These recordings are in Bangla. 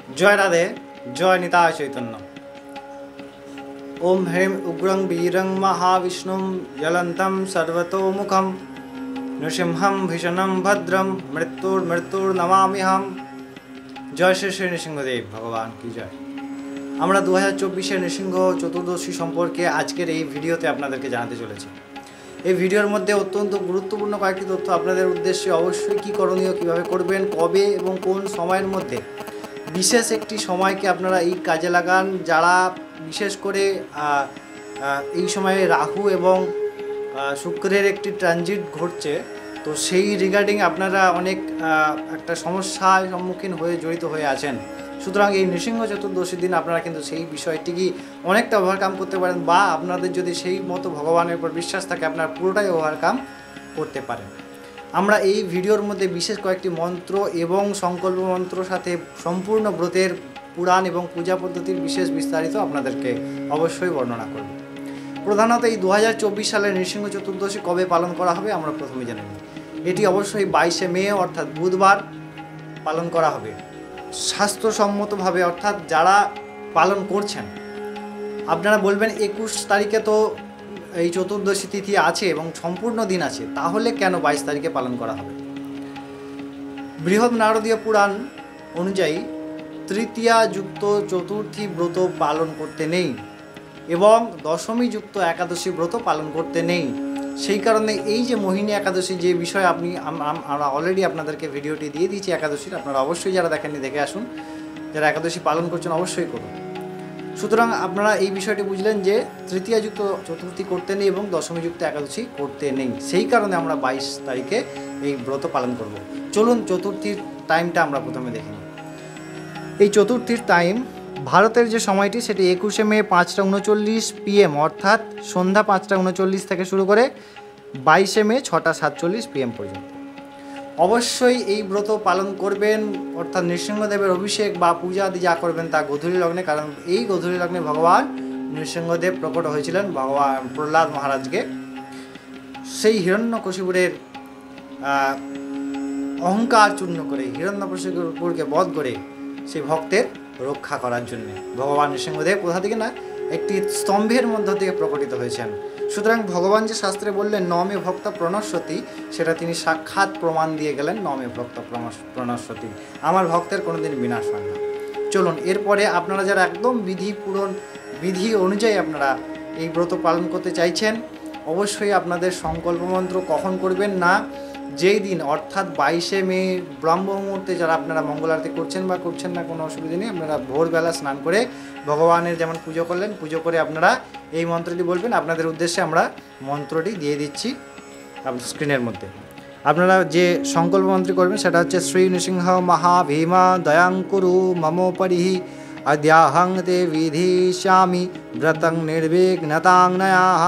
जय राधे जय निताय चैतन्य। ओम ह्रीं उग्रं वीरं महाविष्णुं ज्वलन्तं सर्वतोमुखं नृसिंहं भीषणं भद्रं मृत्युर्नमाम्यहं। जय श्री श्री नृसिंहदेव भगवान की जय। আমরা 2024 নৃসিংহ চতুর্দশী সম্পর্কে আজকের এই ভিডিওতে আপনাদেরকে জানাতে চলেছি। এই ভিডিওর মধ্যে অত্যন্ত গুরুত্বপূর্ণ কয়েকটি তথ্য আপনাদের উদ্দেশ্যে অবশ্যই কী করণীয়, কীভাবে করবেন, কবে এবং কোন সময়ের মধ্যে। বিশেষ একটি সময়কে আপনারা এই কাজে লাগান যারা বিশেষ করে এই সময়ে রাহু এবং শুক্রের একটি ট্রানজিট ঘটছে, তো সেই রিগার্ডিং আপনারা অনেক একটা সমস্যার সম্মুখীন হয়ে জড়িত হয়ে আছেন। সুতরাং এই নৃসিংহ চতুর্দশীর দিন আপনারা কিন্তু সেই বিষয়টিকে অনেকটা ওভারকাম করতে পারেন, বা আপনাদের যদি সেই মতো ভগবানের উপর বিশ্বাস থাকে আপনারা পুরোটাই ওভারকাম করতে পারেন। আমরা এই ভিডিওর মধ্যে বিশেষ কয়েকটি মন্ত্র এবং সংকল্প মন্ত্র সাথে সম্পূর্ণ ব্রতের পুরাণ এবং পূজা পদ্ধতির বিশেষ বিস্তারিত আপনাদেরকে অবশ্যই বর্ণনা করব। প্রধানত এই 2024 সালের নৃসিংহ চতুর্দশী কবে পালন করা হবে আমরা প্রথমে জেনে নিই। এটি অবশ্যই 22শে মে অর্থাৎ বুধবার পালন করা হবে স্বাস্থ্যসম্মতভাবে, অর্থাৎ যারা পালন করছেন। আপনারা বলবেন 21 তারিখে তো এই চতুর্দশী তিথি আছে এবং সম্পূর্ণ দিন আছে, তাহলে কেন 22 তারিখে পালন করা হবে? বৃহৎ নারদীয় পুরাণ অনুযায়ী তৃতীয়া যুক্ত চতুর্থী ব্রত পালন করতে নেই এবং দশমী যুক্ত একাদশী ব্রত পালন করতে নেই। সেই কারণে এই যে মোহিনী একাদশী, যে বিষয়ে আমরা অলরেডি আপনাদেরকে ভিডিওটি দিয়ে দিয়েছি একাদশীর, আপনারা অবশ্যই যারা দেখেননি দেখে আসুন। যারা একাদশী পালন করছেন অবশ্যই করুন। সুতরাং আপনারা এই বিষয়টি বুঝলেন যে তৃতীয়া যুক্ত চতুর্থী করতে নেই এবং দশমী যুক্ত একাদশী করতে নেই। সেই কারণে আমরা 22 তারিখে এই ব্রত পালন করব। চলুন চতুর্থীর টাইমটা আমরা প্রথমে দেখে নিই। এই চতুর্থীর টাইম ভারতের যে সময়টি সেটি 21শে মে 5টা 39 PM অর্থাৎ সন্ধ্যা 5টা 39 থেকে শুরু করে 22শে মে 6টা 47 PM পর্যন্ত। অবশ্যই এই ব্রত পালন করবেন, অর্থাৎ নৃসিংহদেবের অভিষেক বা পূজা আদি যা করবেন তা গোধূলি লগ্নে, কারণ এই গোধূলি লগ্নে ভগবান নৃসিংহদেব প্রকট হয়েছিলেন ভগবান প্রহ্লাদ মহারাজকে সেই হিরণ্যকশিপুরের অহংকার চূর্ণ করে, হিরণ্যকশিপুরকে বধ করে সেই ভক্তের রক্ষা করার জন্য ভগবান নৃসিংহদেব কোথা থেকে না একটি স্তম্ভের মধ্য থেকে প্রকটিত হয়েছেন। সুতরাং ভগবান যে শাস্ত্রে বললেন নমে ভক্ত প্রণশ্যতি, সেটা তিনি সাক্ষাৎ প্রমাণ দিয়ে গেলেন। নমে ভক্ত প্রণশ্যতি, আমার ভক্তের কোনোদিন বিনাশ হয় না। চলুন এরপরে আপনারা যারা একদম বিধি অনুযায়ী আপনারা এই ব্রত পালন করতে চাইছেন, অবশ্যই আপনাদের সংকল্প মন্ত্র কখন করবেন না, যেই দিন অর্থাৎ 22শে মে ব্রহ্ম মুহূর্তে যারা আপনারা মঙ্গল আরতি করছেন বা করছেন না কোনো অসুবিধা নেই, আপনারা ভোরবেলা স্নান করে ভগবানের যেমন পুজো করলেন, পুজো করে আপনারা এই মন্ত্রটি বলবেন। আপনাদের উদ্দেশ্যে আমরা মন্ত্রটি দিয়ে দিচ্ছি স্ক্রিনের মধ্যে। আপনারা যে সংকল্প মন্ত্রী করবেন সেটা হচ্ছে শ্রী নৃসিংহ মহাভীমা দয়াঙ্কুরু মমোপরিহি অদ্যাহং তে বিধিষ্যামি ব্রতং নির্বিঘ্নতাং নয়াঃ।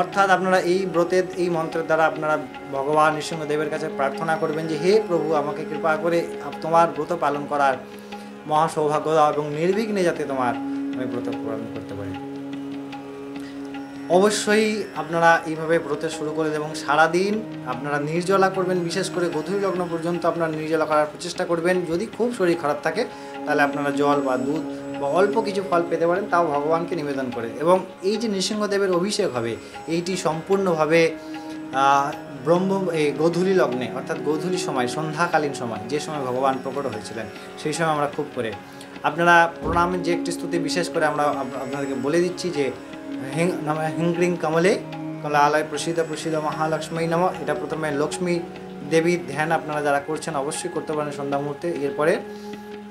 অর্থাৎ আপনারা এই ব্রতের এই মন্ত্রের দ্বারা আপনারা ভগবান নৃসিংহদেবের কাছে প্রার্থনা করবেন যে হে প্রভু, আমাকে কৃপা করে তোমার ব্রত পালন করার মহা সৌভাগ্য দাও এবং নির্বিঘ্নে যাতে আমি ব্রত পালন করতে পারি। অবশ্যই আপনারা এইভাবে ব্রত শুরু করে এবং সারাদিন আপনারা নির্জলা করবেন, বিশেষ করে গোধূলি লগ্ন পর্যন্ত আপনারা নির্জলা করার প্রচেষ্টা করবেন। যদি খুব শরীর খারাপ থাকে তাহলে আপনারা জল বা দুধ বা অল্প কিছু ফল পেতে পারেন, তাও ভগবানকে নিবেদন করে। এবং এই যে নৃসিংহদেবের অভিষেক হবে এইটি সম্পূর্ণভাবে গোধূলি লগ্নে অর্থাৎ গোধূলি সময়, সন্ধ্যাকালীন সময়, যে সময় ভগবান প্রকট হয়েছিলেন সেই সময় আমরা খুব করে আপনারা প্রণামের যে একটি স্তুতি বিশেষ করে আমরা আপনাদেরকে বলে দিচ্ছি যে হিংক্রিং কমলে কলালয় প্রসিদ্ধ মহালক্ষ্মী নম। এটা প্রথমে লক্ষ্মী দেবীর ধ্যান আপনারা যারা করছেন অবশ্যই করতে পারেন সন্ধ্যা মুহূর্তে। এরপরে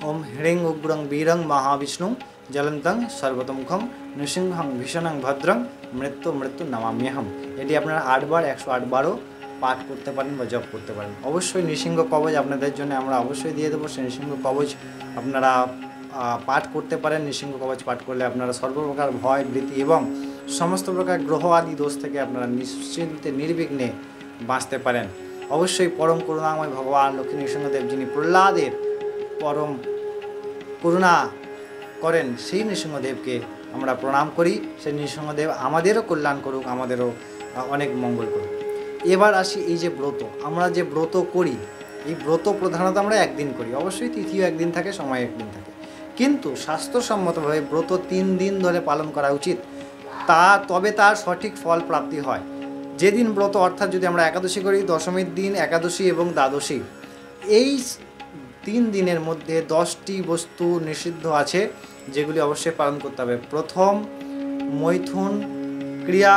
ওম হ্রিং উগ্রং বীরং মহাবিষ্ণু জ্বলন্তং সর্বতোমুখম নৃসিংহং ভীষণং ভদ্রং মৃত্যু নমাম্যহম। এটি আপনারা 8 বার 108 বারও পাঠ করতে পারেন বা জপ করতে পারেন। অবশ্যই নৃসিংহ কবচ আপনাদের জন্য আমরা অবশ্যই দিয়ে দেবো। সেই নৃসিংহ কবচ আপনারা পাঠ করতে পারেন। নৃসিংহ কবচ পাঠ করলে আপনারা সর্বপ্রকার ভয় ভীতি এবং সমস্ত প্রকার গ্রহ আদি দোষ থেকে আপনারা নিশ্চিন্তে নির্বিঘ্নে বাঁচতে পারেন। অবশ্যই পরম করুণাময় ভগবান লক্ষ্মী নৃসিংহদেব যিনি প্রহ্লাদের পরম করুণা করেন, সেই নৃসিংহদেবকে আমরা প্রণাম করি। সেই নৃসিংহদেব আমাদেরও কল্যাণ করুক, আমাদেরও অনেক মঙ্গল করুক। এবার আসি এই যে ব্রত, আমরা যে ব্রত করি এই ব্রত প্রধানত আমরা একদিন করি, অবশ্যই তিথিও একদিন থাকে, সময় একদিন থাকে, কিন্তু স্বাস্থ্যসম্মতভাবে ব্রত 3 দিন ধরে পালন করা উচিত, তবে তার সঠিক ফল প্রাপ্তি হয়। যেদিন ব্রত অর্থাৎ যদি আমরা একাদশী করি, দশমীর দিন, একাদশী এবং দ্বাদশী, এই 3 দিনের মধ্যে 10টি বস্তু নিষিদ্ধ আছে যেগুলি অবশ্যই পালন করতে হবে। প্রথম মৈথুন ক্রিয়া,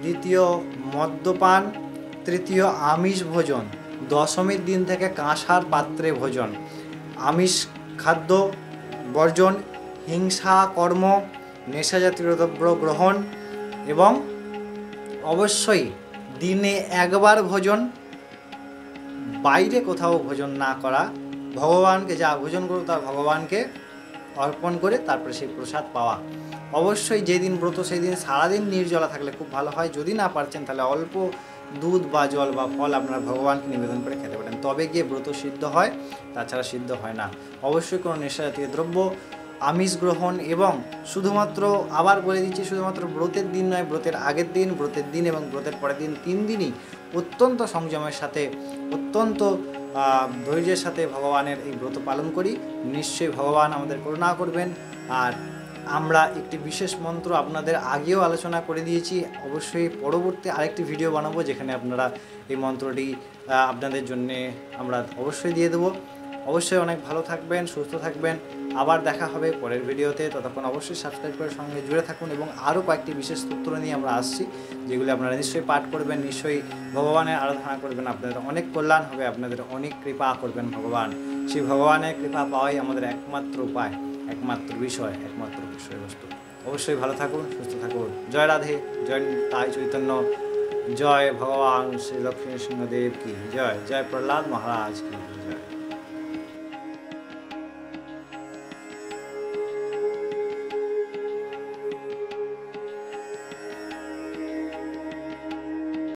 দ্বিতীয় মদ্যপান, তৃতীয় আমিষ ভোজন, দশমীর দিন থেকে কাঁসার পাত্রে ভোজন, আমিষ খাদ্য বর্জন, হিংসা কর্ম, নেশাজাতীয় দ্রব্য গ্রহণ এবং অবশ্যই দিনে একবার ভোজন, বাইরে কোথাও ভোজন না করা, ভগবানকে যা ভোজন করো তা ভগবানকে অর্পণ করে তারপরে সেই প্রসাদ পাওয়া। অবশ্যই যেদিন ব্রত সেই দিন সারাদিন নির্জলা থাকলে খুব ভালো হয়, যদি না পারছেন তাহলে অল্প দুধ বা জল বা ফল আপনারা ভগবানকে নিবেদন করে খেতে পারেন, তবে গিয়ে ব্রত সিদ্ধ হয়, তাছাড়া সিদ্ধ হয় না। অবশ্যই কোনো নেশাজাতীয় দ্রব্য, আমিষ গ্রহণ এবং শুধুমাত্র, আবার বলে দিচ্ছি, শুধুমাত্র ব্রতের দিন নয়, ব্রতের আগের দিন, ব্রতের দিন এবং ব্রতের পরের দিন, 3 দিনই অত্যন্ত সংযমের সাথে, অত্যন্ত ধৈর্যের সাথে ভগবানের এই ব্রত পালন করি। নিশ্চয়ই ভগবান আমাদের করুণা করবেন। আর আমরা একটি বিশেষ মন্ত্র আপনাদের আগেও আলোচনা করে দিয়েছি, অবশ্যই পরবর্তী আরেকটি ভিডিও বানাবো যেখানে আপনারা এই মন্ত্রটি আপনাদের জন্যে আমরা অবশ্যই দিয়ে দেবো। অবশ্যই অনেক ভালো থাকবেন, সুস্থ থাকবেন, আবার দেখা হবে পরের ভিডিওতে। ততক্ষণ অবশ্যই সাবস্ক্রাইব করে সঙ্গে জুড়ে থাকুন এবং আরও কয়েকটি বিশেষ সূত্র নিয়ে আমরা আসছি, যেগুলি আপনারা নিশ্চয়ই পাঠ করবেন, নিশ্চয়ই ভগবানের আরাধনা করবেন, আপনাদের অনেক কল্যাণ হবে, আপনাদের অনেক কৃপা করবেন ভগবান। সেই ভগবানের কৃপা পাওয়াই আমাদের একমাত্র উপায়, একমাত্র বিষয়, একমাত্র বিষয়বস্তু। অবশ্যই ভালো থাকুন, সুস্থ থাকুন। জয় রাধে, জয় তাই চৈতন্য, জয় ভগবান শ্রী লক্ষ্মী নৃসিংহদেব কি জয়, জয় প্রহ্লাদ মহারাজ কি জয়।